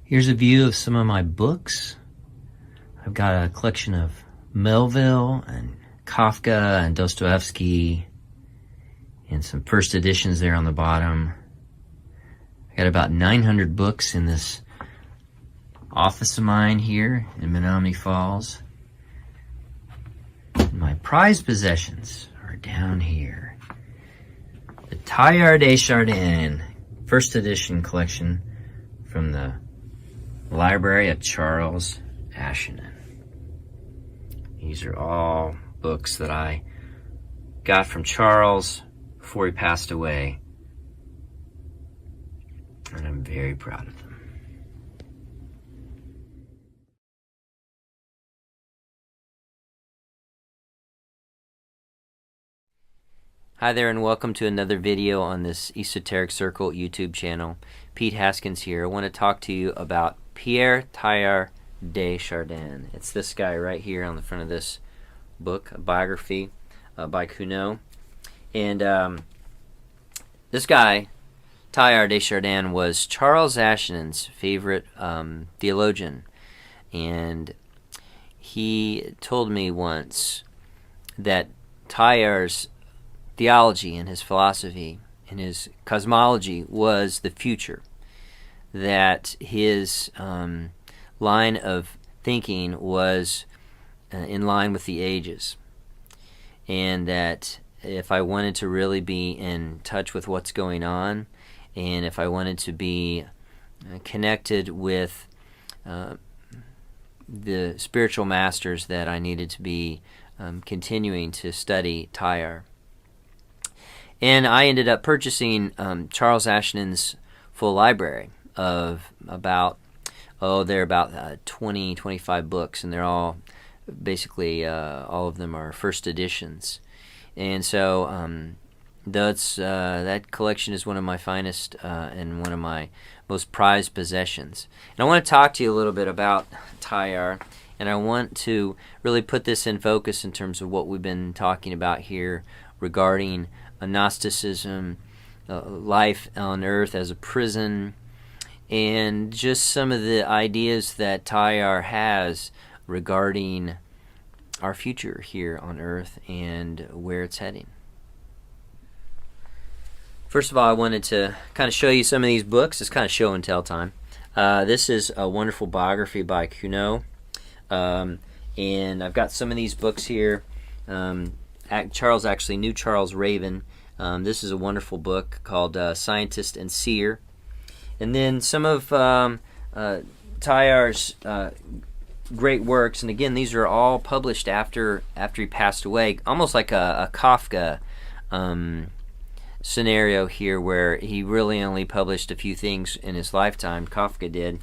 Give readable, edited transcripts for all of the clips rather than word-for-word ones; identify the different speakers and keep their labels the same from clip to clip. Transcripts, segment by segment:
Speaker 1: Here's a view of some of my books. I've got a collection of Melville and Kafka and Dostoevsky and some first editions there on the bottom. I got about 900 books in this office of mine here in Menominee Falls. And my prized possessions are down here. The Teilhard de Chardin first edition collection from the library of Charles Ashenden. These are all books that I got from Charles before he passed away, and I'm very proud of them. Hi there, and welcome to another video on this Esoteric Circle YouTube channel. Pete Haskins here. I want to talk to you about Pierre Teilhard de Chardin. It's this guy right here on the front of this book, a biography by Cuno. And this guy, Teilhard de Chardin, was Charles Ashenden's favorite theologian. And he told me once that Teilhard's theology and his philosophy and his cosmology was the future, that his line of thinking was in line with the ages, and that if I wanted to really be in touch with what's going on, and if I wanted to be connected with the spiritual masters, that I needed to be continuing to study Teilhard. And I ended up purchasing Charles Ashton's full library of about 20, 25 books, and they're all basically all of them are first editions. And so that collection is one of my finest and one of my most prized possessions. And I want to talk to you a little bit about Teilhard, and I want to really put this in focus in terms of what we've been talking about here regarding Gnosticism, life on earth as a prison, and just some of the ideas that Teilhard has regarding our future here on earth and where it's heading. First of all, I wanted to kind of show you some of these books. It's kind of show and tell time. This is a wonderful biography by Cuno, and I've got some of these books here. Charles actually knew Charles Raven. This is a wonderful book called Scientist and Seer. And then some of Teilhard's great works, and again, these are all published after he passed away, almost like a Kafka scenario here, where he really only published a few things in his lifetime, Kafka did,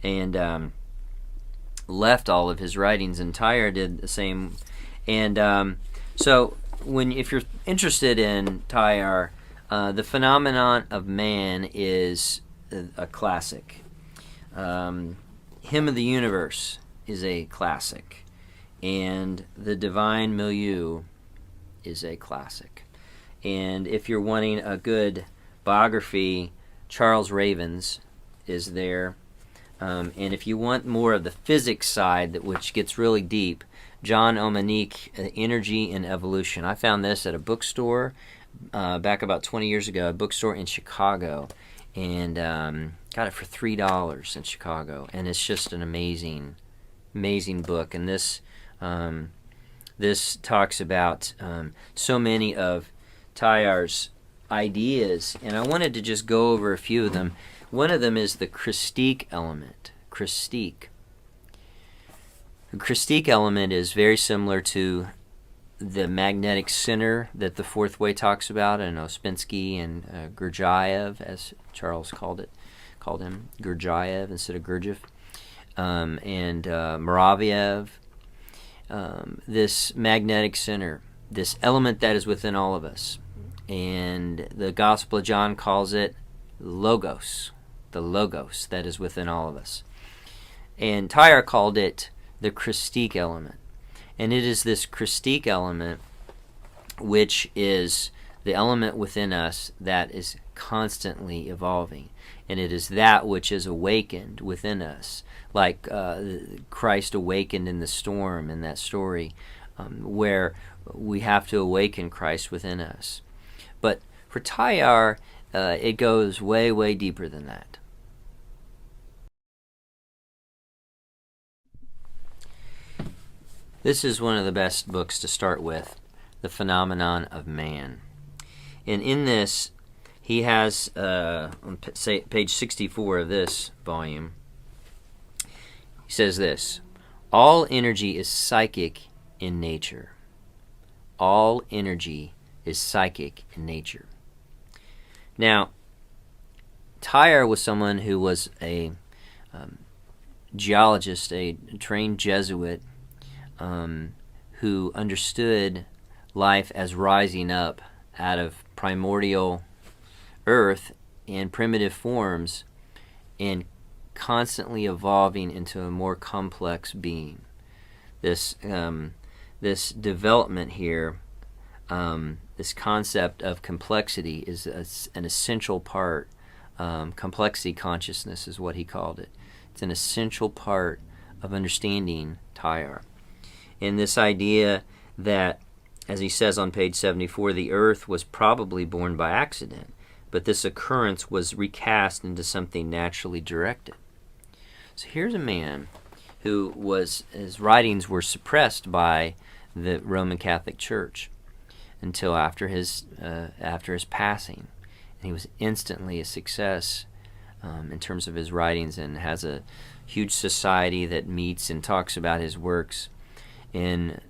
Speaker 1: and left all of his writings, and Teilhard did the same. And so if you're interested in Teilhard, The Phenomenon of Man is a classic. Hymn of the Universe is a classic. And The Divine Milieu is a classic. And if you're wanting a good biography, Charles Raven's is there. And if you want more of the physics side, which gets really deep, John Omanique, Energy and Evolution. I found this at a bookstore back about 20 years ago, a bookstore in Chicago, and got it for $3 in Chicago. And it's just an amazing book. And this talks about so many of Teilhard's ideas, and I wanted to just go over a few of them. One of them is the Christique element. Christique. The Christique element is very similar to the magnetic center that the Fourth Way talks about, and Ouspensky and Gurdjieff, as Charles called him, Gurdjieff instead of Gurdjieff, and Moraviev. This magnetic center, this element that is within all of us, and the Gospel of John calls it Logos, the Logos that is within all of us. And Teilhard called it the Christique element. And it is this Christique element which is the element within us that is constantly evolving. and it is that which is awakened within us, like Christ awakened in the storm in that story, where we have to awaken Christ within us. But for Teilhard, it goes way, way deeper than that. This is one of the best books to start with, The Phenomenon of Man. And in this, he has, on page 64 of this volume, he says this: all energy is psychic in nature. All energy is psychic in nature. Now, Teilhard was someone who was a geologist, a trained Jesuit, who understood life as rising up out of primordial earth in primitive forms and constantly evolving into a more complex being. This development here, this concept of complexity is an essential part. Complexity consciousness is what he called it. It's an essential part of understanding Teilhard. And this idea that, as he says on page 74, the earth was probably born by accident, but this occurrence was recast into something naturally directed. So here's a man who his writings were suppressed by the Roman Catholic Church until after his passing. And he was instantly a success in terms of his writings, and has a huge society that meets and talks about his works. And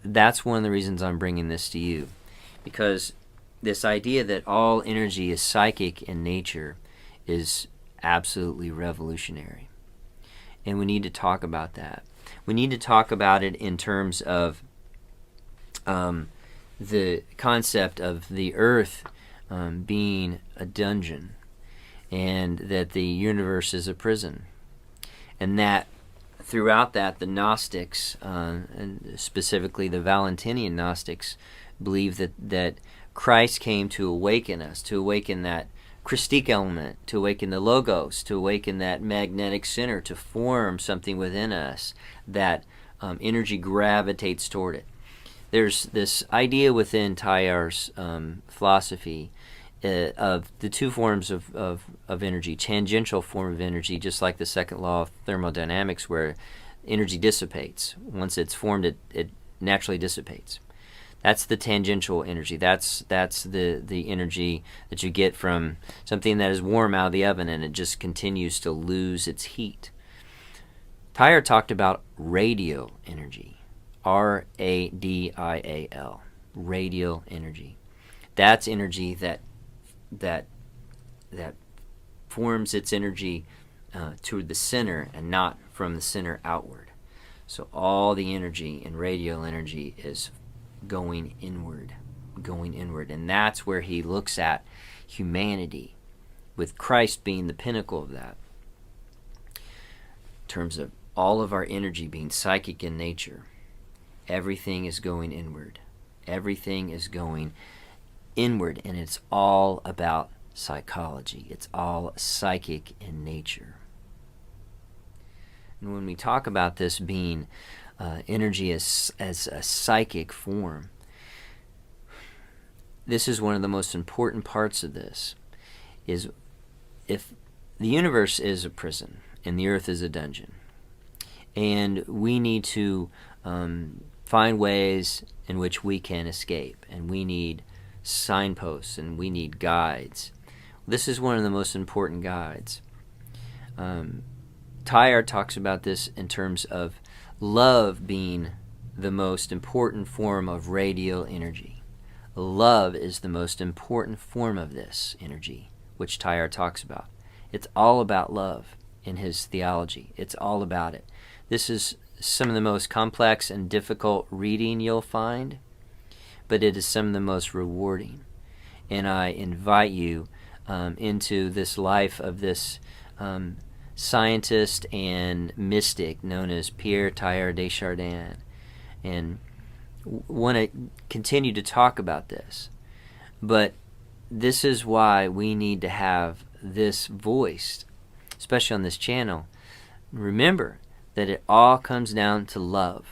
Speaker 1: that's one of the reasons I'm bringing this to you, because this idea that all energy is psychic in nature is absolutely revolutionary. And we need to talk about that. We need to talk about it in terms of the concept of the earth being a dungeon, and that the universe is a prison. And that throughout that, the Gnostics, and specifically the Valentinian Gnostics, believe that Christ came to awaken us, to awaken that Christique element, to awaken the Logos, to awaken that magnetic center, to form something within us that energy gravitates toward it. There's this idea within Teilhard's philosophy of the two forms of energy: tangential form of energy, just like the second law of thermodynamics, where energy dissipates. Once it's formed, it naturally dissipates. That's the tangential energy. That's the energy that you get from something that is warm out of the oven and it just continues to lose its heat. Teilhard talked about radial energy, radial, radial energy. That's energy that forms its energy toward the center and not from the center outward. So all the energy in radial energy is going inward, and that's where he looks at humanity, with Christ being the pinnacle of that, in terms of all of our energy being psychic in nature. Everything is going inward. Everything is going inward, and it's all about psychology. It's all psychic in nature. And when we talk about this being energy as a psychic form, this is one of the most important parts of this, is if the universe is a prison and the earth is a dungeon, and we need to find ways in which we can escape, and we need signposts and we need guides. This is one of the most important guides. Teilhard talks about this in terms of love being the most important form of radial energy. Love is the most important form of this energy, which Teilhard talks about. It's all about love in his theology. It's all about it. This is some of the most complex and difficult reading you'll find, but it is some of the most rewarding. And I invite you into this life of this scientist and mystic known as Pierre Teilhard de Chardin, and want to continue to talk about this. But this is why we need to have this voice, especially on this channel, remember that it all comes down to love.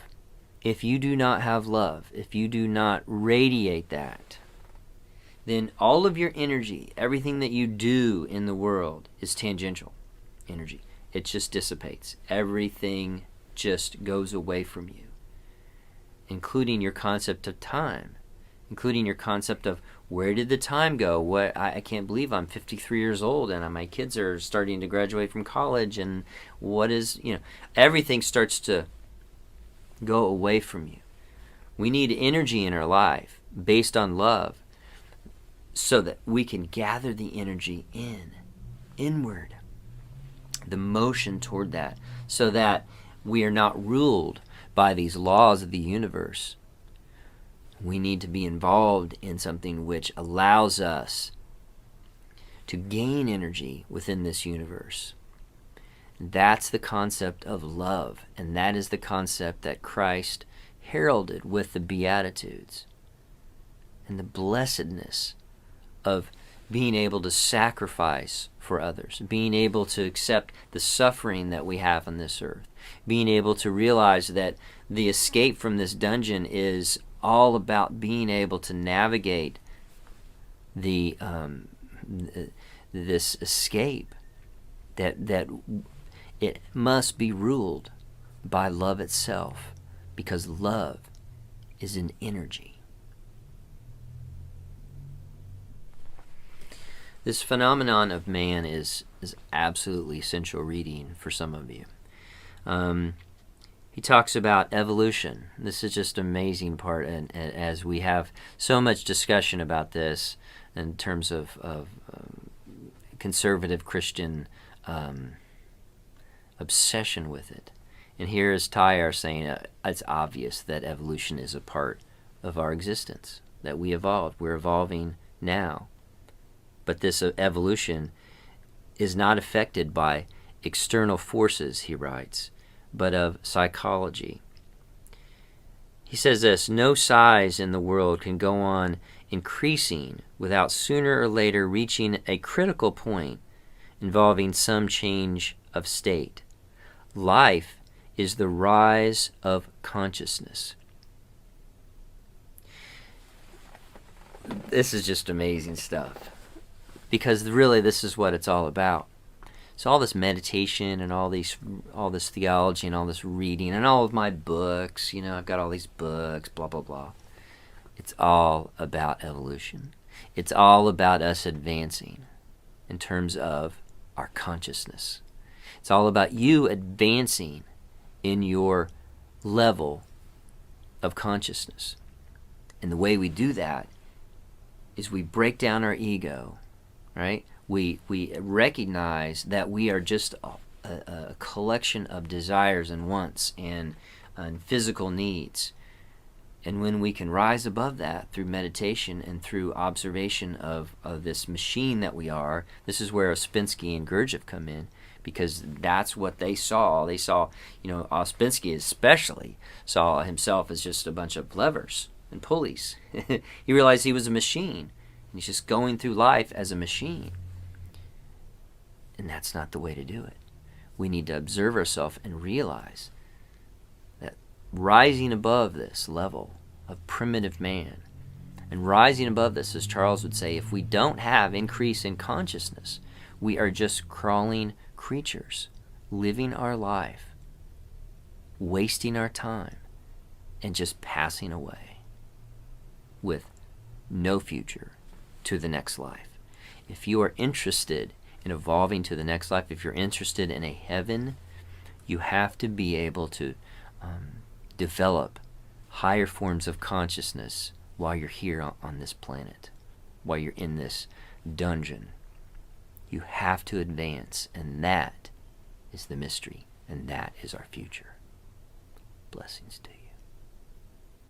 Speaker 1: If you do not have love, if you do not radiate that, then all of your energy, everything that you do in the world is tangential energy. It just dissipates. Everything just goes away from you, including your concept of time, including your concept of where did the time go? I can't believe I'm 53 years old and my kids are starting to graduate from college, and what is, everything starts to go away from you. We need energy in our life based on love so that we can gather the energy inward, the motion toward that, so that we are not ruled by these laws of the universe. We need to be involved in something which allows us to gain energy within this universe. That's the concept of love, and that is the concept that Christ heralded with the Beatitudes, and the blessedness of being able to sacrifice for others, being able to accept the suffering that we have on this earth, being able to realize that the escape from this dungeon is all about being able to navigate this escape, that it must be ruled by love itself, because love is an energy. This phenomenon of man is absolutely essential reading for some of you. He talks about evolution. This is just an amazing part, and as we have so much discussion about this in terms of conservative Christian obsession with it. And here is Teilhard saying it's obvious that evolution is a part of our existence, that we evolved. We're evolving now. But this evolution is not affected by external forces, he writes, but of psychology. He says this: no size in the world can go on increasing without sooner or later reaching a critical point involving some change of state. Life is the rise of consciousness. This is just amazing stuff, because really this is what it's all about. So all this meditation and all this theology and all this reading and all of my books, I've got all these books, blah, blah, blah. It's all about evolution. It's all about us advancing in terms of our consciousness. It's all about you advancing in your level of consciousness. And the way we do that is we break down our ego, right? We recognize that we are just a collection of desires and wants and physical needs. And when we can rise above that through meditation and through observation of this machine that we are, this is where Ouspensky and Gurdjieff come in, because that's what they saw. They saw, Ouspensky especially saw himself as just a bunch of levers and pulleys. He realized he was a machine. And he's just going through life as a machine. And that's not the way to do it. We need to observe ourselves and realize that rising above this level of primitive man, and rising above this, as Charles would say, if we don't have increase in consciousness, we are just crawling creatures, living our life, wasting our time, and just passing away with no future to the next life. If you are interested in evolving to the next life, if you're interested in a heaven, you have to be able to develop higher forms of consciousness while you're here on this planet, while you're in this dungeon. You have to advance, and that is the mystery, and that is our future. Blessings to you.